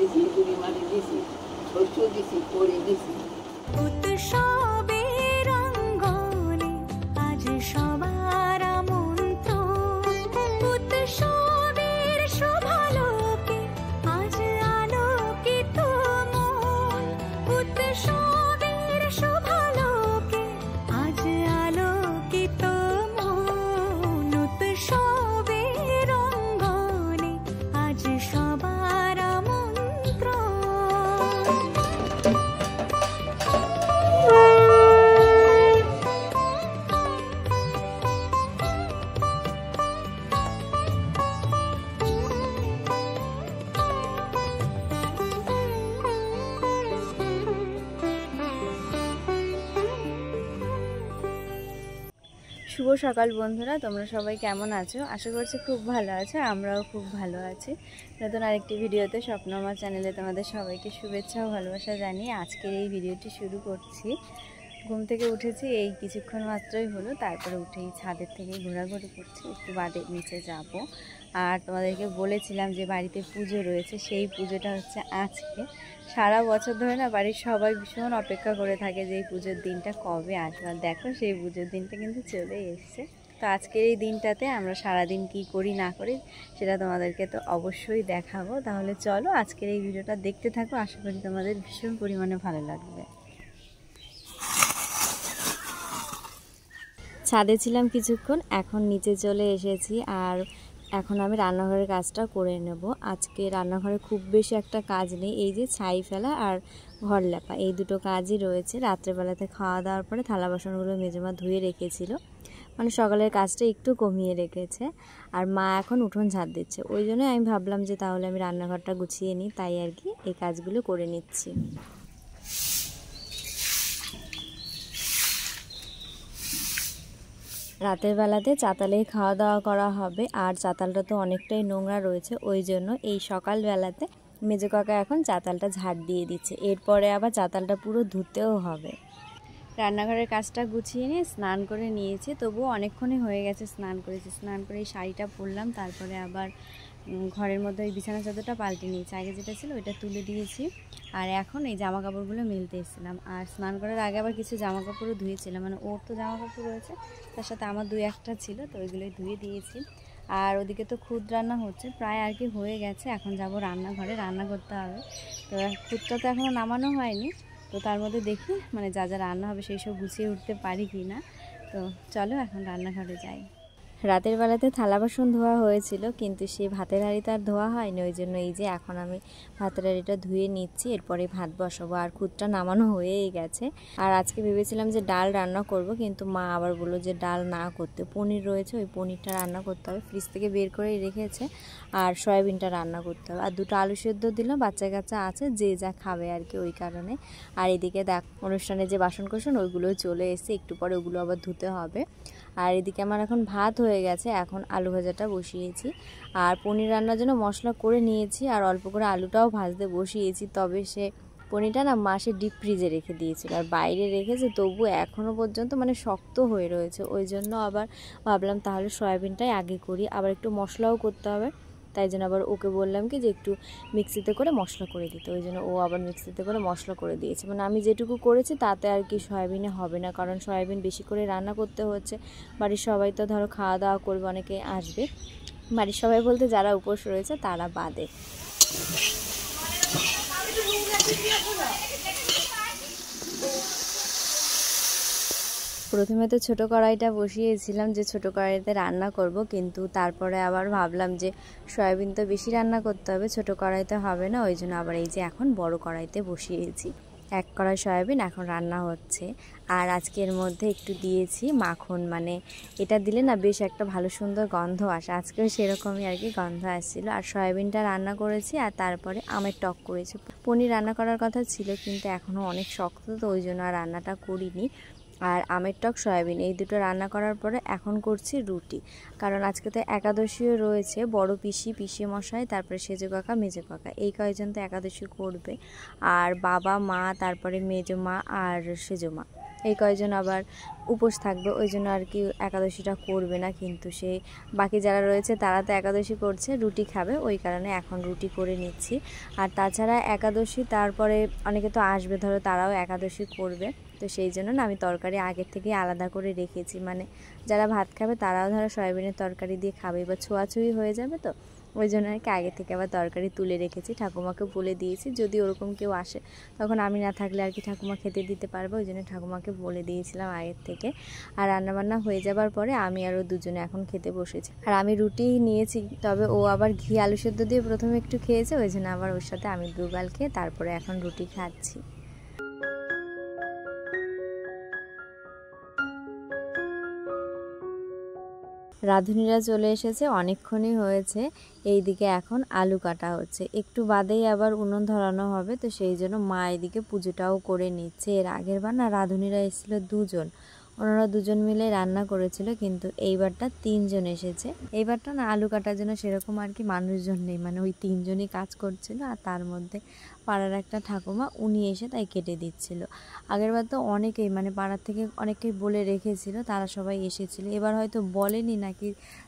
দিছি, গুড়ি মাটি দিছি, শস্য দিছি, পরি দিছি। উৎসবের অঙ্গনে আজ সবার আমন্ত্রণ, উৎসবের শোভালোকে আজ আলোকিত মন, উৎসবের শোভালোকে আজ আলোকিত মন, উৎসবের অঙ্গনে আজ সবার আমন্ত্রণ। শুভ সকাল বন্ধুরা, তোমরা সবাই কেমন আছো? আশা করছি খুব ভালো আছো, আমরাও খুব ভালো আছি। নতুন আরেকটি ভিডিওতে স্বপ্নমা চ্যানেলে তোমাদের সবাইকে শুভেচ্ছা ও ভালোবাসা জানিয়ে আজকের এই ভিডিওটি শুরু করছি। ঘুম থেকে উঠেছি এই কিছুক্ষণ মাত্রই হলো, তারপরে উঠেই ছাদের থেকে ঘোরাঘুরি করছি, একটু বাড়ির নিচে যাব। আর তোমাদেরকে বলেছিলাম যে বাড়িতে পুজো রয়েছে, সেই পুজোটা হচ্ছে আজকে। সারা বছর ধরে না বাড়ির সবাই ভীষণ অপেক্ষা করে থাকে যে এই পুজোর দিনটা কবে আসবে। আর দেখো সেই পুজোর দিনটা কিন্তু চলে এসছে। তো আজকের এই দিনটাতে আমরা সারাদিন কি করি না করি সেটা তোমাদেরকে তো অবশ্যই দেখাবো। তাহলে চলো আজকের এই ভিডিওটা দেখতে থাকো, আশা করি তোমাদের ভীষণ পরিমাণে ভালো লাগবে। ছাদে ছিলাম কিছুক্ষণ, এখন নিচে চলে এসেছি। আর এখন আমি রান্নাঘরের কাজটা করে নেব। আজকে রান্নাঘরে খুব বেশি একটা কাজ নেই, এই যে ছাই ফেলা আর ঘর লেপা, এই দুটো কাজই রয়েছে। রাত্রেবেলাতে খাওয়া দাওয়ার পরে থালা বাসনগুলো মেজমা ধুয়ে রেখেছিল, মানে সকালের কাজটা একটু কমিয়ে রেখেছে। আর মা এখন উঠোন ঝাড় দিচ্ছে, ওই জন্যই আমি ভাবলাম যে তাহলে আমি রান্নাঘরটা গুছিয়ে নিই, তাই আর কি এই কাজগুলো করে নিচ্ছি। রাতের বেলাতে চাতালেই খাওয়া দাওয়া করা হবে, আর চাতালটা তো অনেকটাই নোংরা রয়েছে, ওই জন্য এই সকালবেলাতে মেজো কাকা এখন চাতালটা ঝাড় দিয়ে দিচ্ছে। এরপরে আবার চাতালটা পুরো ধুতেও হবে। রান্নাঘরের কাজটা গুছিয়ে নিয়ে স্নান করে নিয়েছি, তবুও অনেকক্ষণই হয়ে গেছে স্নান করেছি। স্নান করে এই শাড়িটা পরলাম, তারপরে আবার ঘরের মধ্যে ওই বিছানা চাদরটা পাল্টে নিয়েছি, আগে যেটা ছিল ওইটা তুলে দিয়েছি। আর এখন এই জামা কাপড়গুলো মেলতে এসেছিলাম। আর স্নান করার আগে আবার কিছু জামা কাপড়ও ধুয়েছিলাম, মানে ওর তো জামা কাপড় রয়েছে, তার সাথে আমার দুই একটা ছিল, তো ওইগুলোই ধুয়ে দিয়েছি। আর ওদিকে তো খুদ রান্না হচ্ছে, প্রায় আর কি হয়ে গেছে। এখন যাব রান্নাঘরে, রান্না করতে হবে। তো খুদটা তো এখনও নামানো হয়নি, তো তার মধ্যে দেখি মানে যা যা রান্না হবে সেই সব গুছিয়ে উঠতে পারি কি না। তো চলো এখন রান্নাঘরে যাই। রাতের বেলাতে থালা বাসন ধোয়া হয়েছিল, কিন্তু সেই ভাতের হাঁড়িটা আর ধোয়া হয়নি, ওই জন্য এই যে এখন আমি ভাতের হাঁড়িটা ধুয়ে নিচ্ছি, এরপরে ভাত বসাবো। আর খুদটা নামানো হয়েই গেছে। আর আজকে ভেবেছিলাম যে ডাল রান্না করব, কিন্তু মা আবার বললো যে ডাল না করতে, পনির রয়েছে, ওই পনিরটা রান্না করতে হবে, ফ্রিজ থেকে বের করেই রেখেছে। আর সয়াবিনটা রান্না করতে হবে, আর দুটো আলু সেদ্ধ দিলাম, বাচ্চা কাচ্চা আছে যে যা খাবে আর কি, ওই কারণে। আর এদিকে দেখ অনুষ্ঠানে যে বাসন কোসন ওইগুলো চলে এসে, একটু পরে ওগুলো আবার ধুতে হবে। আর এদিকে আমার এখন ভাত হয়ে গেছে, এখন আলু ভাজাটা বসিয়েছি। আর পনির রান্নার জন্য মশলা করে নিয়েছি, আর অল্প করে আলুটাও ভাজতে বসিয়েছি। তবে সে পনিরটা না মাসে ডিপ ফ্রিজে রেখে দিয়েছিল, আর বাইরে রেখেছে, তবু এখনও পর্যন্ত মানে শক্ত হয়ে রয়েছে। ওই জন্য আবার ভাবলাম তাহলে সয়াবিনটাই আগে করি, আবার একটু মশলাও করতে হবে। তাই জন্য আবার ওকে বললাম কি যে একটু মিক্সিতে করে মশলা করে দিতে, ওই জন্য ও আবার মিক্সিতে করে মশলা করে দিয়েছে। মানে আমি যেটুকু করেছি তাতে আর কি সয়াবিনে হবে না, কারণ সয়াবিন বেশি করে রান্না করতে হচ্ছে। বাড়ির সবাই তো ধরো খাওয়া দাওয়া করবে, অনেকে আসবে, বাড়ির সবাই বলতে যারা উপোস রয়েছে তারা বাদে। প্রথমে তো ছোটো কড়াইটা বসিয়েছিলাম যে ছোটো কড়াইতে রান্না করব, কিন্তু তারপরে আবার ভাবলাম যে সয়াবিন তো বেশি রান্না করতে হবে, ছোটো কড়াইতে হবে না, ওই জন্য আবার এই যে এখন বড় কড়াইতে বসিয়েছি। এক কড়াই সয়াবিন এখন রান্না হচ্ছে। আর আজকের মধ্যে একটু দিয়েছি মাখন, মানে এটা দিলে না বেশ একটা ভালো সুন্দর গন্ধ আসে, আজকেও সেরকমই আর কি গন্ধ আসছিল। আর সয়াবিনটা রান্না করেছি, আর তারপরে আমের টক করেছি। পনির রান্না করার কথা ছিল, কিন্তু এখনও অনেক শক্ত, তো ওই জন্য আর রান্নাটা করিনি। আর আমের টক সয়াবিন এই দুটো রান্না করার পরে এখন করছি রুটি, কারণ আজকে তো একাদশীও রয়েছে। বড় পিসি, পিসি মশাই, তারপরে সেজো কাকা, মেজো কাকা, এই কয়েকজন তো একাদশী করবে। আর বাবা, মা, তারপরে মেজো মা আর সেজো মা, এই কয়জন আবার উপোস থাকবে, ওই জন্য আর কি একাদশীটা করবে না। কিন্তু সে বাকি যারা রয়েছে তারা তো একাদশী করছে, রুটি খাবে, ওই কারণে এখন রুটি করে নিচ্ছি। আর তাছাড়া একাদশী তারপরে অনেকে তো আসবে, ধরো তারাও একাদশী করবে, তো সেই জন্য না আমি তরকারি আগের থেকে আলাদা করে রেখেছি। মানে যারা ভাত খাবে তারাও ধরো সয়াবিনের তরকারি দিয়ে খাবে, এবার ছোঁয়াছুঁয়ি হয়ে যাবে, তো ওই জন্য আর কি আগে থেকে আবার তরকারি তুলে রেখেছি। ঠাকুমাকে বলে দিয়েছি যদি ওরকম কেউ আসে তখন আমি না থাকলে আর কি ঠাকুমা খেতে দিতে পারবে, ওই জন্য ঠাকুমাকে বলে দিয়েছিলাম আগের থেকে। আর রান্নাবান্না হয়ে যাবার পরে আমি আরও দুজনে এখন খেতে বসেছি। আর আমি রুটি নিয়েছি, তবে ও আবার ঘি আলু সেদ্ধ দিয়ে প্রথমে একটু খেয়েছে, ওই জন্য আবার ওর সাথে আমি দুগাল খেয়ে তারপরে এখন রুটি খাচ্ছি। রাঁধুনিরা চলে এসেছে, অনেকক্ষণই হয়েছে। এইদিকে এখন আলু কাটা হচ্ছে, একটু বাদেই আবার উনুন ধরানো হবে, তো সেই জন্য মা এদিকে পুজোটাও করে নিচ্ছে। এর আগের বার না রাঁধুনিরা এসেছিলো দুজন, ওনারা দুজন মিলে রান্না করেছিল, কিন্তু এইবারটা তিনজন এসেছে। এইবারটা না আলু কাটার জন্য সেরকম আর কি মানুষজন নেই, মানে ওই তিনজনই কাজ করছিল। আর তার মধ্যে পাড়ার একটা ঠাকুমা উনি এসে তাই কেটে দিচ্ছিল। আগেরবার তো অনেকেই মানে পাড়ার থেকে অনেকেই বলে রেখেছিল, তারা সবাই এসেছিল। এবার হয়তো বলেনি, নাকি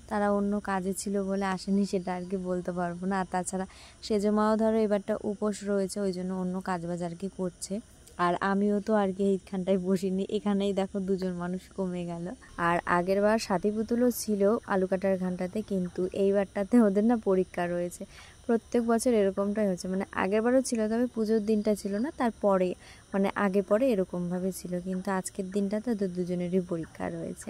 তারা অন্য কাজে ছিল বলে আসেনি, সেটা আর কি বলতে পারবো না। আর তাছাড়া সেজমাও ধরো এবারটা উপোস রয়েছে, ওই জন্য অন্য কাজবাজ আর কি করছে। আর আমিও তো আর কি এইখানটায় বসিনি, এখানেই দেখো দুজন মানুষ কমে গেল। আর আগের বার সাথী পুতুলও ছিল আলু কাটার ঘানটাতে, কিন্তু এইবারটাতে ওদের না পরীক্ষা রয়েছে। প্রত্যেক বছর এরকমটাই হচ্ছে, মানে আগের বারও ছিল, তবে পুজোর দিনটা ছিল না, তারপরে মানে আগে পরে এরকমভাবে ছিল, কিন্তু আজকের দিনটাতে ওদের দুজনেরই পরীক্ষা রয়েছে।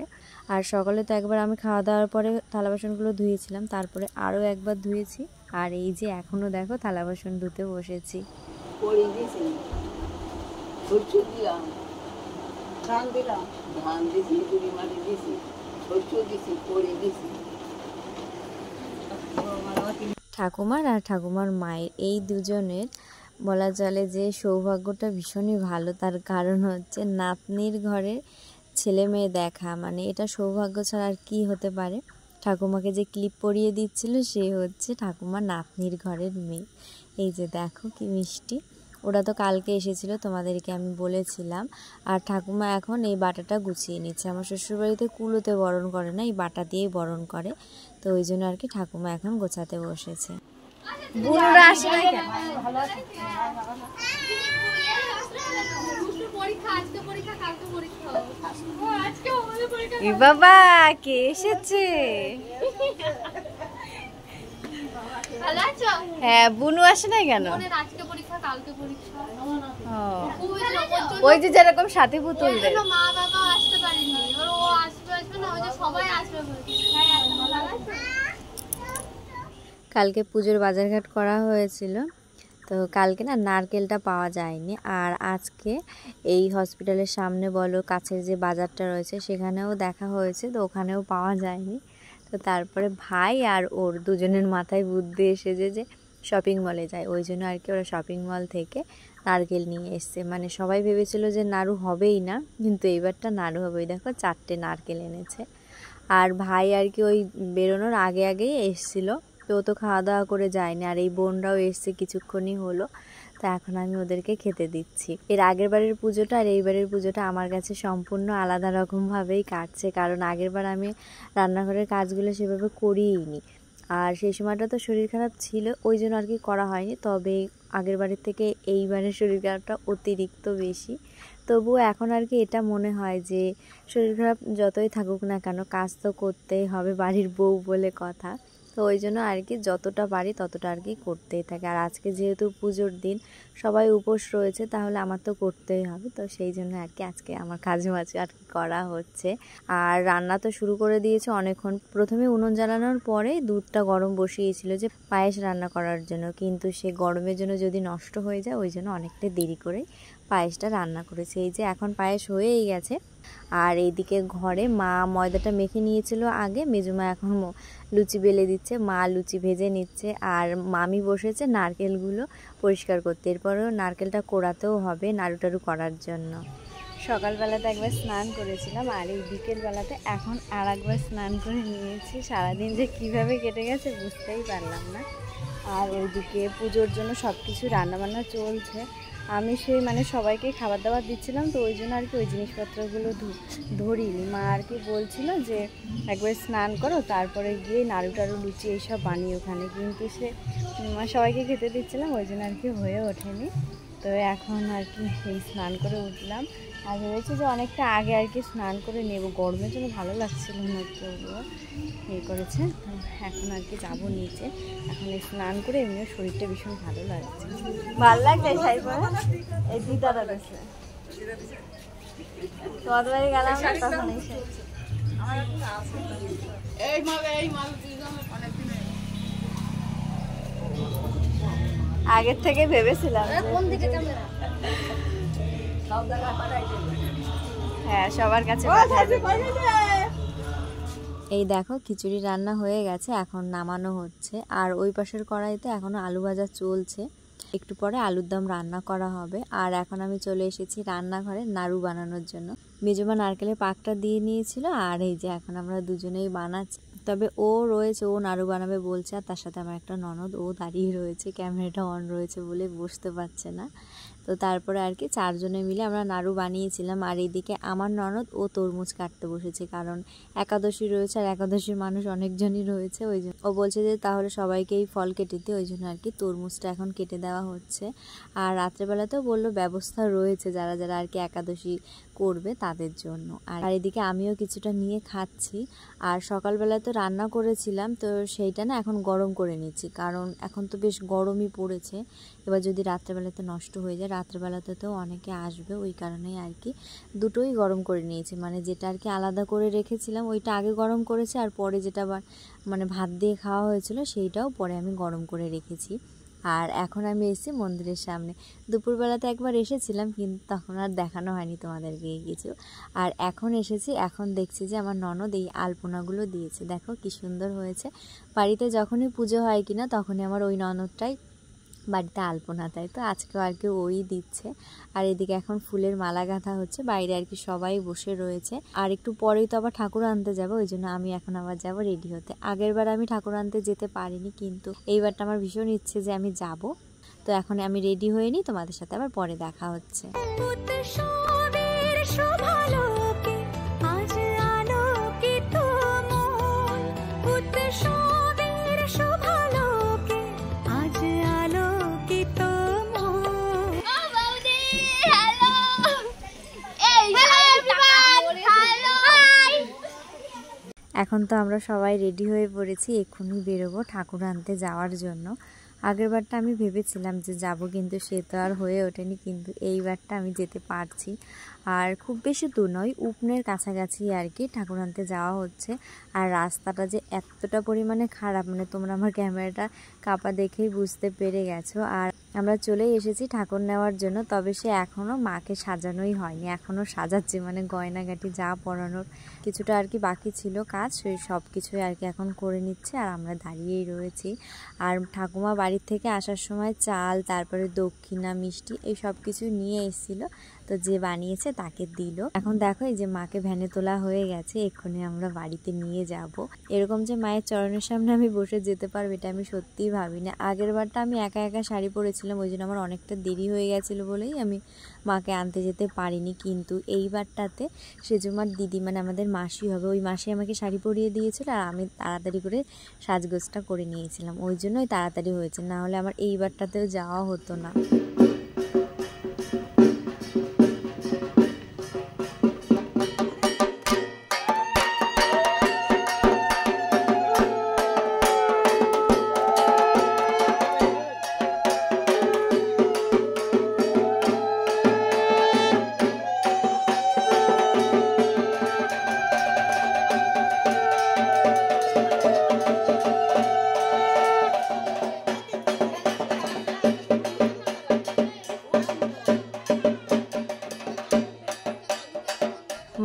আর সকালে তো একবার আমি খাওয়া দাওয়ার পরে থালা বাসনগুলো ধুয়েছিলাম, তারপরে আরও একবার ধুয়েছি। আর এই যে এখনও দেখো থালা বাসন ধুতে বসেছি। সরষে দিলাম, ধান দিলাম, ধান দিছি, গুড়ি মাটি দিছি, সরষে দিছি, পড়ি দিছি। ঠাকুমার আর ঠাকুমার মায়ের এই দুজনের বলা চলে যে সৌভাগ্যটা ভীষণই ভালো। তার কারণ হচ্ছে নাতনির ঘরে ছেলে মেয়ে দেখা, মানে এটা সৌভাগ্য ছাড়া আর কী হতে পারে। ঠাকুমাকে যে ক্লিপ পরিয়ে দিচ্ছিল সে হচ্ছে ঠাকুমার নাতনির ঘরের মেয়ে। এই যে দেখো কি মিষ্টি। ওরা তো কালকে এসেছিল, তোমাদেরকে আমি বলেছিলাম। আর ঠাকুমা এখন এই বাটাটা গুছিয়ে নিচ্ছে। আমার শ্বশুরবাড়িতে কুলোতে বরণ করে না, এই বাটা দিয়েই বরণ করে, তো ওই জন্য আর কি ঠাকুমা এখন গোছাতে বসেছে। বাবা কে এসেছে? হ্যাঁ, বুনু আসে নাই কেন? ওই যে যেরকম সাথী পুতুলদের কালকে পুজোর বাজারঘাট করা হয়েছিল, তো কালকে না নারকেলটা পাওয়া যায়নি। আর আজকে এই হসপিটালের সামনে বলো কাছের যে বাজারটা রয়েছে সেখানেও দেখা হয়েছে, তো ওখানেও পাওয়া যায়নি। তো তারপরে ভাই আর ওর দুজনের মাথায় বুদ্ধি এসেছে যে শপিং মলে যায়, ওই জন্য আর কি ওরা শপিং মল থেকে নারকেল নিয়ে এসছে। মানে সবাই ভেবেছিল যে নাড়ু হবেই না, কিন্তু এইবারটা নাড়ু হবে। দেখো 4টে নারকেল এনেছে। আর ভাই আর কি ওই বেরোনোর আগে আগেই এসেছিলো, তো ও তো খাওয়া দাওয়া করে যায়নি। আর এই বোনরাও এসছে কিছুক্ষণই হলো, তো এখন আমি ওদেরকে খেতে দিচ্ছি। এর আগের বারের পুজোটা আর এইবারের পুজোটা আমার কাছে সম্পূর্ণ আলাদা রকমভাবেই কাটছে, কারণ আগের বার আমি রান্নাঘরের কাজগুলো সেভাবে করিইনি। আর সেই সময়টা তো শরীর খারাপ ছিল, ওই জন্য আর কি করা হয়নি। তবে আগের বারের থেকে এইবারের শরীর খারাপটা অতিরিক্ত বেশি। তবুও এখন আর কি এটা মনে হয় যে শরীর খারাপ যতই থাকুক না কেন কাজ তো করতেই হবে, বাড়ির বউ বলে কথা। তো ওই জন্য আর কি যতটা পারি ততটা আর কি করতেই থাকে। আর আজকে যেহেতু পুজোর দিন, সবাই উপোস রয়েছে, তাহলে আমার তো করতেই হবে, তো সেই জন্য আর কি আজকে আমার কাজে মাঝে আর কি করা হচ্ছে। আর রান্না তো শুরু করে দিয়েছে অনেকক্ষণ। প্রথমে উনুন জ্বালানোর পরে দুধটা গরম বসিয়েছিল যে পায়েস রান্না করার জন্য, কিন্তু সে গরমের জন্য যদি নষ্ট হয়ে যায়, ওই জন্য অনেকটা দেরি করে পায়েসটা রান্না করেছে। এই যে এখন পায়েস হয়েই গেছে। আর এইদিকে ঘরে মা ময়দাটা মেখে নিয়েছিল আগে, মেজুমা এখন লুচি বেলে দিচ্ছে, মা লুচি ভেজে নিচ্ছে। আর মামি বসেছে নারকেলগুলো পরিষ্কার করতে, এরপরেও নারকেলটা কোড়াতেও হবে নাড়ু টাড়ু করার জন্য। সকালবেলাতে একবার স্নান করেছিলাম, আর এই বিকেলবেলাতে এখন আর একবার স্নান করে নিয়েছি। সারাদিন যে কিভাবে কেটে গেছে বুঝতেই পারলাম না। আর ওইদিকে পুজোর জন্য সব কিছু রান্নাবান্না চলছে। আমি সেই মানে সবাইকে খাবার দাবার দিচ্ছিলাম, তো ওই জন্য আর কি ওই জিনিসপত্রগুলো ধরিনি। মা আর কি বলছিল যে একবার স্নান করো, তারপরে গিয়ে নাড়ু টাড়ু লুচি এইসব বানিয়ে ওখানে, কিন্তু সে সবাইকে খেতে দিচ্ছিলাম, ওই জন্য আর কি হয়ে ওঠেনি। তো এখন আর কি এই স্নান করে উঠলাম, আর ভেবেছি যে অনেকটা আগে আর কি স্নান করে নেব, গরমের জন্য ভালো লাগছিল না একটু ইয়ে করেছে। তো এখন আর কি যাবো নিচে, এখন স্নান করে এমনিও শরীরটা ভীষণ ভালো লাগছে। ভালো লাগছে শাড়ি পরে, এই দিদারা দেশে তোমাদের বাড়ি গেলাম না তখন আগের থেকে ভেবেছিলাম হ্যাঁ সবার কাছে। এই দেখো খিচুড়ি রান্না হয়ে গেছে, এখন নামানো হচ্ছে। আর ওই পাশের কড়াইতে এখনো আলু ভাজা চলছে, একটু পরে আলুর দম রান্না করা হবে। আর এখন আমি চলে এসেছি রান্নাঘরে নাড়ু বানানোর জন্য। মেজমা নারকেলের পাকটা দিয়ে নিয়েছিল, আর এই যে এখন আমরা দুজনেই বানাচ্ছি। তবে ও রয়েছে, ও নাড়ু বানাবে বলছে, আর তার সাথে আমার একটা ননদ, ও দাঁড়িয়ে রয়েছে, ক্যামেরাটা অন রয়েছে বলে বসতে পারছে না। তো তারপরে আর কি চারজনে মিলে আমরা নাড়ু বানিয়েছিলাম। আর এইদিকে আমার ননদ ও তরমুজ কাটতে বসেছে, কারণ একাদশী রয়েছে, আর একাদশীর মানুষ অনেকজনই রয়েছে, ওই জন্য ও বলছে যে তাহলে সবাইকেই ফল কেটে দিই, ওই জন্য আর কি তরমুজটা এখন কেটে দেওয়া হচ্ছে। আর রাত্রেবেলাতেও বললো ব্যবস্থা রয়েছে যারা যারা আর কি একাদশী করবে তাদের জন্য। আর এদিকে আমিও কিছুটা নিয়ে খাচ্ছি। আর সকালবেলা তো রান্না করেছিলাম, তো সেইটা না এখন গরম করে নিচ্ছি, কারণ এখন তো বেশ গরমই পড়েছে। এবার যদি রাত্রেবেলাতে নষ্ট হয়ে যায়, রাত্রেবেলাতে তো অনেকে আসবে, ওই কারণেই আর কি দুটোই গরম করে নিয়েছি। মানে যেটা আর কি আলাদা করে রেখেছিলাম ওইটা আগে গরম করেছি, আর পরে যেটা মানে ভাত দিয়ে খাওয়া হয়েছিল সেইটাও পরে আমি গরম করে রেখেছি। আর এখন আমি এসেছি মন্দিরের সামনে। দুপুরবেলাতে একবার এসেছিলাম, কিন্তু তখন আর দেখানো হয়নি তোমাদেরকে কিছু। আর এখন এসেছি, এখন দেখছি যে আমার ননদ এই আলপনাগুলো দিয়েছে, দেখো কি সুন্দর হয়েছে। বাড়িতে যখনই পুজো হয় কিনা তখনই আমার ওই ননদটাই বাড়িতে আলপনা দেয়, তো আজকেও আর কি ওই দিচ্ছে। আর এদিকে এখন ফুলের মালা গাঁথা হচ্ছে, বাইরে আর কি সবাই বসে রয়েছে। আর একটু পরেই তো আবার ঠাকুর আনতে যাবো, ওই জন্য আমি এখন আবার যাবো রেডি হতে। আগের বার আমি ঠাকুর আনতে যেতে পারিনি, কিন্তু এইবারটা আমার ভীষণ ইচ্ছে যে আমি যাব। তো এখন আমি রেডি হয়ে নিই, তোমাদের সাথে আবার পরে দেখা হচ্ছে। এখন তো আমরা সবাই রেডি হয়ে পড়েছি, এক্ষুনি বেরোবো ঠাকুর আনতে যাওয়ার জন্য। আগের বারটা আমি ভেবেছিলাম যে যাব, কিন্তু সে তো আর হয়ে ওঠেনি, কিন্তু এইবারটা আমি যেতে পারছি। আর খুব বেশি দূর নয়, উপনের কাছাকাছি আর কি ঠাকুর আনতে যাওয়া হচ্ছে। আর রাস্তাটা যে এতটা পরিমাণে খারাপ, মানে তোমরা আমার ক্যামেরাটা কাপা দেখেই বুঝতে পেরে গেছো। আর আমরা চলেই এসেছি ঠাকুর নেওয়ার জন্য, তবে সে এখনও মাকে সাজানোই হয়নি, এখনও সাজাচ্ছে, মানে গয়নাগাটি যা পরানোর কিছুটা আর কি বাকি ছিল কাজ, সেই সব কিছুই আর কি এখন করে নিচ্ছে। আর আমরা দাঁড়িয়েই রয়েছি। আর ঠাকুমা বাড়ির থেকে আসার সময় চাল, তারপরে দক্ষিণা, মিষ্টি এই সব কিছু নিয়ে এসেছিলো, তো যে বানিয়েছে তাকে দিল। এখন দেখো এই যে মাকে ভ্যানে তোলা হয়ে গেছে, এক্ষুনি আমরা বাড়িতে নিয়ে যাব। এরকম যে মায়ের চরণের সামনে আমি বসে যেতে পারবো এটা আমি সত্যিই ভাবি না। আগের বারটা আমি একা একা শাড়ি পরেছিলাম, ওই জন্য আমার অনেকটা দেরি হয়ে গেছিলো বলেই আমি মাকে আনতে যেতে পারিনি। কিন্তু এইবারটাতে সেজমার দিদি, মানে আমাদের মাসি হবে, ওই মাসি আমাকে শাড়ি পরিয়ে দিয়েছিল, আর আমি তাড়াতাড়ি করে সাজগোজটা করে নিয়েছিলাম, ওই জন্যই তাড়াতাড়ি হয়েছে, না হলে আমার এইবারটাতেও যাওয়া হতো না।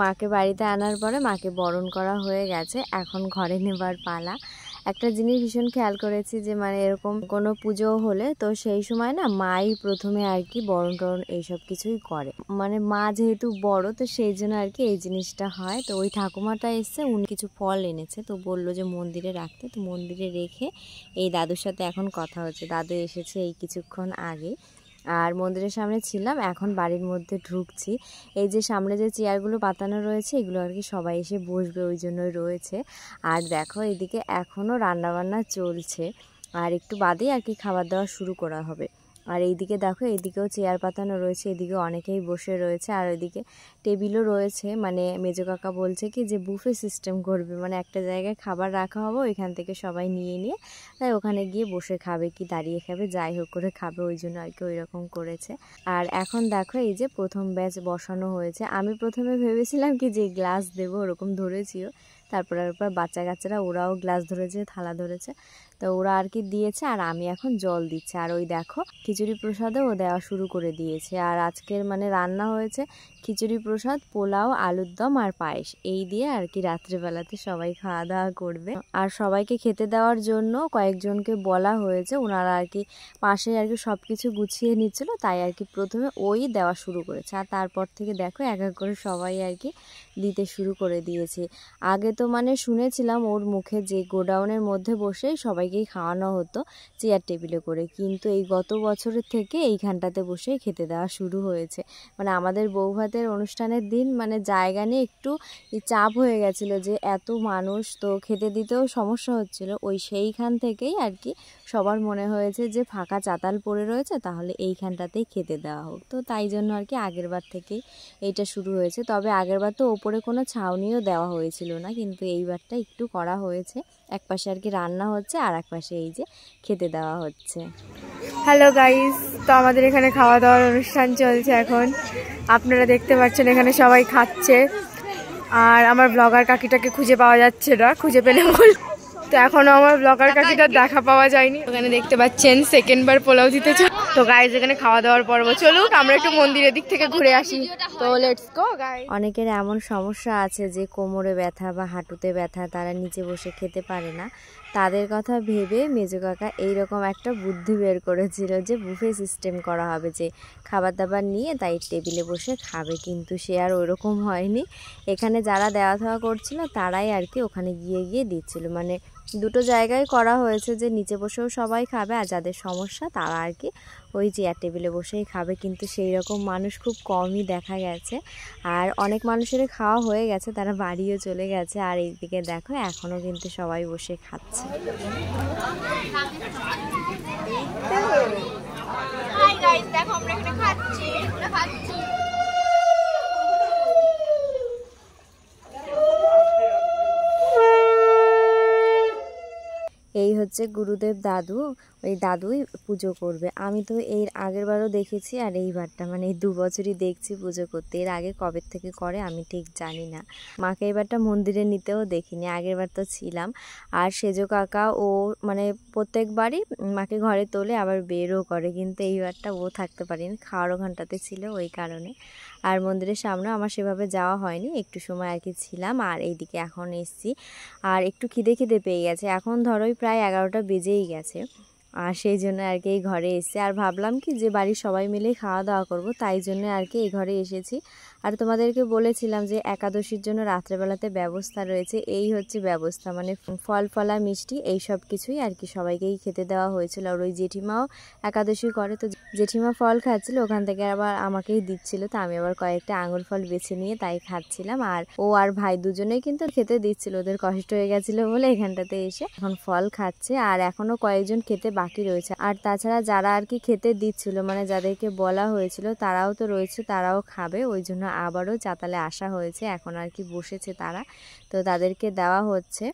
মাকে বাড়িতে আনার পরে মাকে বরণ করা হয়ে গেছে, এখন ঘরে নেবার পালা। একটা জিনিস ভীষণ খেয়াল করেছি যে মানে এরকম কোনো পুজো হলে তো সেই সময় না মাই প্রথমে আর কি বরণ টরণ এইসব কিছুই করে, মানে মা যেহেতু বড় তো সেই জন্য আর কি এই জিনিসটা হয়। তো ওই ঠাকুমাটা এসছে, উনি কিছু ফল এনেছে, তো বললো যে মন্দিরে রাখতে, তো মন্দিরে রেখে এই দাদুর সাথে এখন কথা হচ্ছে। দাদু এসেছে এই কিছুক্ষণ আগে। আর মন্দিরের সামনে ছিলাম, এখন বাড়ির মধ্যে ঢুকছি। এই যে সামনে যে চেয়ারগুলো পাতানো রয়েছে এগুলো আর কি সবাই এসে বসবে ওই জন্যই রয়েছে। আর দেখো এদিকে এখনও রান্নাবান্না চলছে, আর একটু বাদেই আর কি খাবার দাওয়া শুরু করা হবে। আর এইদিকে দেখো এইদিকেও চেয়ার পাতানো রয়েছে, এদিকে অনেকেই বসে রয়েছে, আর ওইদিকে টেবিলও রয়েছে। মানে মেজো কাকা বলছে কি যে বুফে সিস্টেম করবে, মানে একটা জায়গায় খাবার রাখা হবে, ওইখান থেকে সবাই নিয়ে নিয়ে তাই ওখানে গিয়ে বসে খাবে কি দাঁড়িয়ে খাবে যাই হোক করে খাবে, ওই জন্য আর কি ওই রকম করেছে। আর এখন দেখো এই যে প্রথম ব্যাচ বসানো হয়েছে। আমি প্রথমে ভেবেছিলাম কি যে গ্লাস দেবো, ওরকম ধরেছিও, তারপর বাচ্চা কাচ্চারা ওরাও গ্লাস ধরেছে, থালা ধরেছে, তো ওরা আর কি দিয়েছে, আর আমি এখন জল দিচ্ছি। আর ওই দেখো খিচুড়ি প্রসাদও দেওয়া শুরু করে দিয়েছে। আর আজকের মানে রান্না হয়েছে খিচুড়ি প্রসাদ, পোলাও, আলুর দম আর পায়েস, এই দিয়ে আর কি রাত্রেবেলাতে সবাই খাওয়া দাওয়া করবে। আর সবাইকে খেতে দেওয়ার জন্য কয়েকজনকে বলা হয়েছে, ওনারা আর কি পাশে আর কি সব কিছু গুছিয়ে নিচ্ছিল, তাই আর কি প্রথমে ওই দেওয়া শুরু করেছে। আর তারপর থেকে দেখো এক এক করে সবাই আর কি দিতে শুরু করে দিয়েছে। আগে তো মানে শুনেছিলাম ওর মুখে যে গোডাউনের মধ্যে বসেই সবাইকেই খাওয়ানো হতো চেয়ার টেবিলে করে, কিন্তু এই গত বছরের থেকে এইখানটাতে বসেই খেতে দেওয়া শুরু হয়েছে। মানে আমাদের বৌভাতের অনুষ্ঠানের দিন মানে জায়গা নিয়ে একটু চাপ হয়ে গেছিলো যে এত মানুষ, তো খেতে দিতেও সমস্যা হচ্ছিল, ওই সেইখান থেকেই আর কি সবার মনে হয়েছে যে ফাঁকা চাতাল পড়ে রয়েছে, তাহলে এইখানটাতেই খেতে দেওয়া হোক। তো তাই জন্য আর কি আগের বার থেকেই এইটা শুরু হয়েছে। তবে আগের বার তো ওপরে কোনো ছাউনিও দেওয়া হয়েছিল না, কিন্তু এইবারটা একটু করা হয়েছে। এক পাশে আর কি রান্না হচ্ছে আর এক পাশে এই যে খেতে দেওয়া হচ্ছে। হ্যালো গাইস, তো আমাদের এখানে খাওয়া দাওয়ার অনুষ্ঠান চলছে এখন। আপনারা দেখতে পাচ্ছেন এখানে সবাই খাচ্ছে, আর আমার ব্লগার কাকিটাকে খুঁজে পাওয়া যাচ্ছে না, খুঁজে পেলে বল। তো এখনো আমার ব্লগার কাকিটার দেখা পাওয়া যায়নি। ওখানে দেখতে পাচ্ছেন সেকেন্ড বার পোলাও দিতে। তো গাইস এখানে খাওয়া দাওয়ার পর্ব চলুক, আমরা একটু মন্দিরের দিক থেকে ঘুরে আসি। তো লেটস গো গাইস। অনেকের এমন সমস্যা আছে যে কোমরে ব্যথা বা হাঁটুতে ব্যথা, তারা নিচে বসে খেতে পারে না। তাদের কথা ভেবে মেজো কাকা এইরকম একটা বুদ্ধি বের করেছিল যে বুফে সিস্টেম করা হবে, যে খাবার দাবার নিয়ে তাই টেবিলে বসে খাবে, কিন্তু সে আর ওইরকম হয়নি। এখানে যারা দেওয়া থাওয়া করছিল তারাই আর কি ওখানে গিয়ে গিয়ে দিচ্ছিল। মানে দুটো জায়গায় করা হয়েছে যে নিচে বসেও সবাই খাবে, আর যাদের সমস্যা তারা আর কি ওই চেয়ার টেবিলে বসেই খাবে, কিন্তু সেই রকম মানুষ খুব কমই দেখা গেছে। আর অনেক মানুষের খাওয়া হয়ে গেছে, তারা বাড়িও চলে গেছে। আর এইদিকে দেখো এখনও কিন্তু সবাই বসে খাচ্ছে। দেখো আমরা এখানে খাচ্ছি। এই হচ্ছে গুরুদেব দাদু, ওই দাদুই পুজো করবে। আমি তো এর আগের বারও দেখেছি, আর এইবারটা মানে এই 2 বছরই দেখছি পুজো করতে। এর আগে কবে থেকে করে আমি ঠিক জানি না। মাকে এবারটা মন্দিরে নিতেও দেখিনি, আগের বার তো ছিলাম। আর সেজো কাকা ও মানে প্রত্যেকবারই মাকে ঘরে তোলে আবার বেরও করে, কিন্তু এইবারটা ও থাকতে পারেনি, খাওয়ার ওখানটাতে ছিল ওই কারণে। আর মন্দিরের সামনেও আমার সেভাবে যাওয়া হয়নি, একটু সময় আর কি ছিলাম। আর এইদিকে এখন এসছি, আর একটু খিদে খিদে পেয়ে গেছে। এখন ধরোই প্রায় 11টা বেজেই গেছে, আর সেই জন্য আর কি এই ঘরে এসেছি। আর ভাবলাম কি যে বাড়ির সবাই মিলেই খাওয়া দাওয়া করব, তাই জন্য আর কি এই ঘরে এসেছি। আর তোমাদেরকে বলেছিলাম যে একাদশীর জন্য রাত্রেবেলাতে ব্যবস্থা রয়েছে, এই হচ্ছে ব্যবস্থা, মানে ফল ফলা মিষ্টি এই সব কিছুই আর কি সবাইকেই খেতে দেওয়া হয়েছিল। আর ওই জেঠিমাও একাদশী করে, তো জেঠিমা ফল খাচ্ছিল, ওখান থেকে আবার আমাকেই দিচ্ছিল, তো আমি আবার কয়েকটা আঙুর ফল বেছে নিয়ে তাই খাচ্ছিলাম। আর ও আর ভাই দুজনেই কিন্তু খেতে দিচ্ছিল, ওদের কষ্ট হয়ে গেছিলো বলে এখানটাতে এসে এখন ফল খাচ্ছে। আর এখনো কয়েকজন খেতে বাকি রয়েছে। আর তাছাড়া যারা আর কি খেতে দিচ্ছিল, মানে যাদেরকে বলা হয়েছিল তারাও তো রয়েছে, তারাও খাবে, ওই জন্য আবারও চাতালে আসা হয়েছে। এখন আর কি বসেছে তারা, তো তাদেরকে দেওয়া হচ্ছে।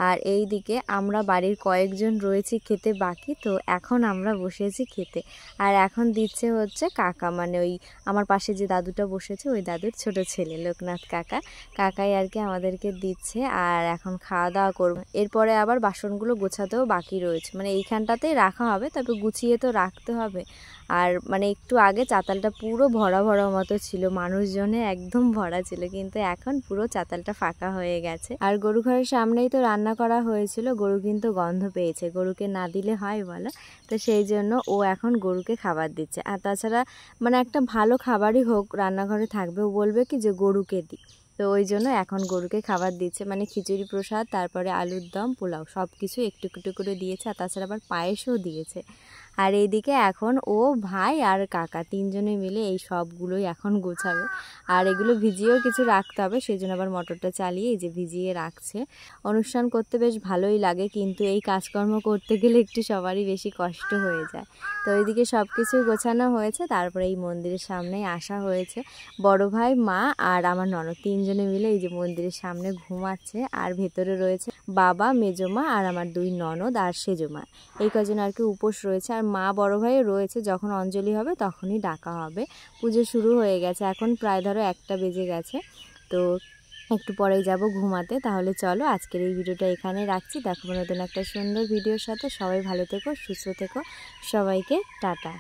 আর এই দিকে আমরা বাড়ির কয়েকজন রয়েছি খেতে বাকি, তো এখন আমরা বসেছি খেতে। আর এখন দিচ্ছে হচ্ছে কাকা, মানে ওই আমার পাশে যে দাদুটা বসেছে ওই দাদুর ছোট ছেলে লোকনাথ কাকাই আর কি আমাদেরকে দিচ্ছে। আর এখন খাওয়া দাওয়া করব, এরপরে আবার বাসনগুলো গোছাতেও বাকি রয়েছে, মানে এইখানটাতেই রাখা হবে, তবে গুছিয়ে তো রাখতে হবে। আর মানে একটু আগে চাতালটা পুরো ভরা ভরা মতো ছিল, মানুষজনে একদম ভরা ছিল, কিন্তু এখন পুরো চাতালটা ফাঁকা হয়ে গেছে। আর গরু ঘরের সামনেই তো রান্না করা হয়েছিল, গরু কিন্তু গন্ধ পেয়েছে, গরুকে না দিলে হয় বলো, তো সেই জন্য ও এখন গরুকে খাবার দিচ্ছে। আর তাছাড়া মানে একটা ভালো খাবারই হোক রান্নাঘরে থাকবে, ও বলবে কি যে গরুকে দিই, তো ওই জন্য এখন গরুকে খাবার দিচ্ছে, মানে খিচুড়ি প্রসাদ, তারপরে আলুর দম, পোলাও সব কিছু একটু একটু করে দিয়েছে। আর তাছাড়া আবার পায়েসও দিয়েছে। আর এইদিকে এখন ও ভাই আর কাকা তিনজনে মিলে এই সবগুলোই এখন গোছাবে। আর এগুলো ভিজিয়েও কিছু রাখতে হবে, সেই জন্য আবার মোটরটা চালিয়ে এই যে ভিজিয়ে রাখছে। অনুষ্ঠান করতে বেশ ভালোই লাগে, কিন্তু এই কাজকর্ম করতে গেলে একটু সবারই বেশি কষ্ট হয়ে যায়। তো এইদিকে সব কিছু গোছানো হয়েছে, তারপরে এই মন্দিরের সামনেই আসা হয়েছে। বড় ভাই, মা আর আমার ননদ তিনজনে মিলে এই যে মন্দিরের সামনে ঘুমাচ্ছে। আর ভেতরে রয়েছে বাবা, মেজমা আর আমার 2 ননদ আর সেজমা, এই কজন আর কি উপোস রয়েছে। আর মা বড় ভাইও রয়েছে, যখন অঞ্জলি হবে তখনই ডাকা হবে। পুজো শুরু হয়ে গেছে, এখন প্রায় ধরো 1টা বেজে গেছে। তো একটু পরেই যাব ঘুমাতে। তাহলে চলো আজকের এই ভিডিওটা এখানে রাখছি। দেখো নতুন একটা সুন্দর ভিডিওর সাথে। সবাই ভালো থেকো, সুস্থ থেকো, সবাইকে টাটা।